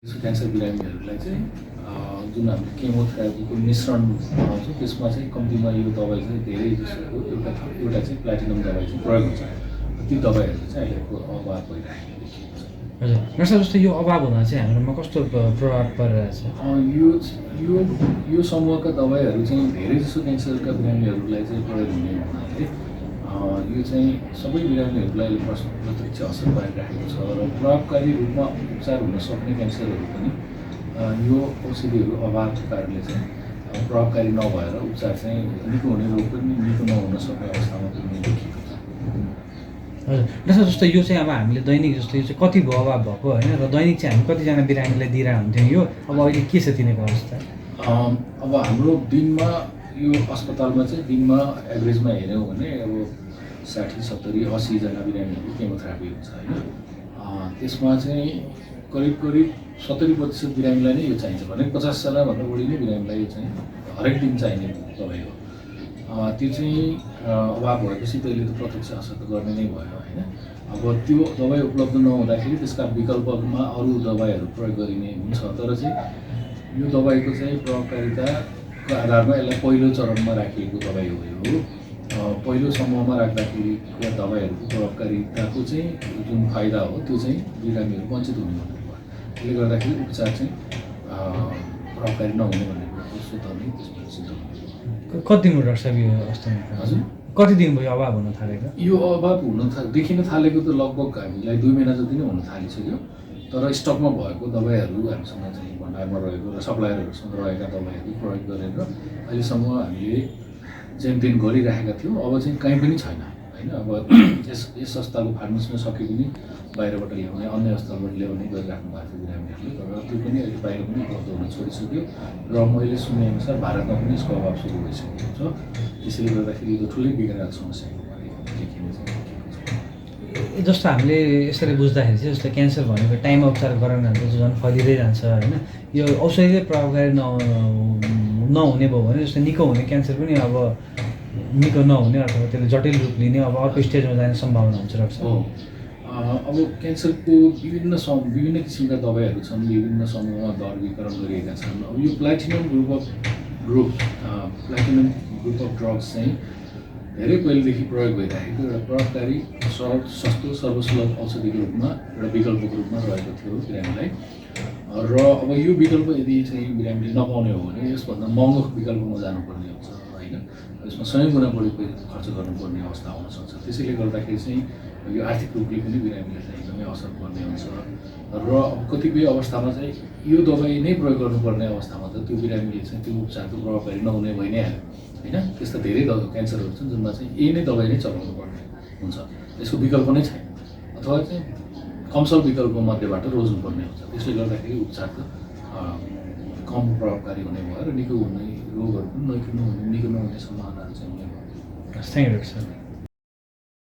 Cancer बिरामीहरूलाई चाहिँ जुन हामीले केमोथेरापीको मिश्रण बनाउँछौँ त्यसमा चाहिँ कम्तीमा यो दबाई चाहिँ धेरै जस्तो एउटा चाहिँ प्लाटिनम दबाई चाहिँ प्रयोग हुन्छ। ती दबाईहरू चाहिँ अहिलेको अभाव भइरहेको देखिएको छ। हजुर डाक्टर साहब, जस्तो यो अभाव हुँदा चाहिँ हाम्रोमा कस्तो प्रभाव परिरहेछ? यो समूहका दबाईहरू चाहिँ धेरै जसो क्यान्सरका बिरामीहरूलाई चाहिँ प्रयोग हुने हुनाले यो चाहिँ सबै बिरामीहरूलाई प्रत्यक्ष असर पारिरहेको छ र प्रभावकारी रूपमा उपचार हुन सक्ने क्यान्सरहरू पनि यो औषधिहरू अभावको कारणले चाहिँ प्रभावकारी नभएर उपचार चाहिँ निको हुने रोग पनि निको नहुन सक्ने अवस्थामा पनि देखिएको छ। हजुर डाक्टर, जस्तो यो चाहिँ अब हामीले दैनिक जस्तो यो चाहिँ कति भयो अभाव भएको होइन, र दैनिक चाहिँ हामी कतिजना बिरामीलाई दिइरहेको हुन्थ्यौँ, यो अब अहिले के छ तिनीहरूको अवस्था? अब हाम्रो दिनमा यो अस्पतालमा चाहिँ दिनमा एभरेजमा हेऱ्यौँ भने अब 60-70-80जना बिरामीहरू केमोथेरापी हुन्छ होइन। त्यसमा चाहिँ करिब 70% बिरामीलाई नै यो चाहिन्छ भने 50जनाभन्दा बढी नै बिरामीलाई यो चाहिँ हरेक दिन चाहिने दबाई हो। त्यो चाहिँ अभाव भएपछि त्यसले त प्रत्यक्ष असर त गर्ने नै भयो होइन। अब त्यो दबाई उपलब्ध नहुँदाखेरि त्यसका विकल्पमा अरू दबाईहरू प्रयोग गरिने हुन्छ, तर चाहिँ यो दबाईको चाहिँ प्रभावकारिताको आधारमा यसलाई पहिलो चरणमा राखिएको दबाई हो। यो पहिलो समूहमा राख्दाखेरिको दबाईहरूको प्रभावकारिताको चाहिँ जुन फाइदा हो त्यो चाहिँ बिरामीहरू वञ्चित हुने भन्ने भयो। त्यसले गर्दाखेरि उपचार चाहिँ प्रभावकारी नहुने भन्ने कुराको स्वतः नै त्यसबाट सिद्ध हुन्छ। कति दिन डाक्टर साहब यो अवस्थामा? हजुर, कति दिन भयो अभाव हुन थालेको? यो अभाव देखिन थालेको त लगभग हामीलाई 2 महिना जति नै हुन थालिसक्यो, तर स्टकमा भएको दबाईहरू हामीसँग चाहिँ भण्डारमा रहेको र सप्लायरहरूसँग रहेका दबाईहरू प्रयोग गरेर अहिलेसम्म हामीले जेनतेन गरिरहेका थियौँ। अब चाहिँ कहीँ पनि छैन होइन। अब यस अस्पतालको फार्मेसीमा सके पनि बाहिरबाट ल्याउने, अन्य अस्पतालबाट ल्याउने गरिराख्नु भएको थियो बिरामीहरूले, तर त्यो पनि अहिले बाहिर पनि उपलब्ध हुन छोडिसक्यो र मैले सुनेअनुसार भारतमा पनि यसको अभाव सुरु भइसकेको छ। त्यसैले गर्दाखेरि यो ठुलै बिग्रेको समस्याको देखिने चाहिँ जस्तो हामीले यसरी बुझ्दाखेरि चाहिँ जस्तो क्यान्सर भनेको टाइममा उपचार गरेन भने चाहिँ झन् फैलिँदै जान्छ होइन। यो औषधिले प्रभावकारी नहुने भयो भने जस्तो निको हुने क्यान्सर पनि अब निको नहुने अथवा त्यसले जटिल रूप लिने अब अर्को स्टेजमा जाने सम्भावना हुन्छ रहेछ। अब क्यान्सरको विभिन्न किसिमका दबाईहरू छन्, विभिन्न समूहमा वर्गीकरण गरिएका छन्। अब यो प्लाटिनम ग्रुप अफ ड्रग्स चाहिँ धेरै पहिलेदेखि प्रयोग भइरहेको एउटा प्रभावकारी सरल सस्तो सर्वसुलभ औषधिको रूपमा एउटा विकल्पको रूपमा रहेको थियो बिरामीलाई। र अब यो विकल्प यदि चाहिँ बिरामीले नपाउने हो भने यसभन्दा महँगो विकल्पमा जानुपर्ने हुन्छ होइन। यसमा 100 गुणा बढी खर्च गर्नुपर्ने अवस्था आउन सक्छ। त्यसैले गर्दाखेरि चाहिँ यो आर्थिक रूपले पनि बिरामीले चाहिँ एकदमै असर पर्ने हुन्छ र कतिपय अवस्थामा चाहिँ यो दबाई नै प्रयोग गर्नुपर्ने अवस्थामा त त्यो बिरामीले चाहिँ त्यो उपचारको प्रभावकारी नहुने भइ नै हाल्यो होइन। त्यस्ता धेरै क्यान्सरहरू छन् जुनमा चाहिँ यही नै दबाई नै चलाउनु पर्ने हुन्छ, यसको विकल्प नै छैन अथवा चाहिँ कमसल विकल्प मध्येबाट रोज्नुपर्ने हुन्छ। त्यसले गर्दाखेरि उपचार त कम प्रभावकारी हुने भयो र निको हुने रोगहरू पनि निको नहुने सम्भावनाहरू चाहिँ हुने भयो। थ्याङ्क यू डाक्टर साहब।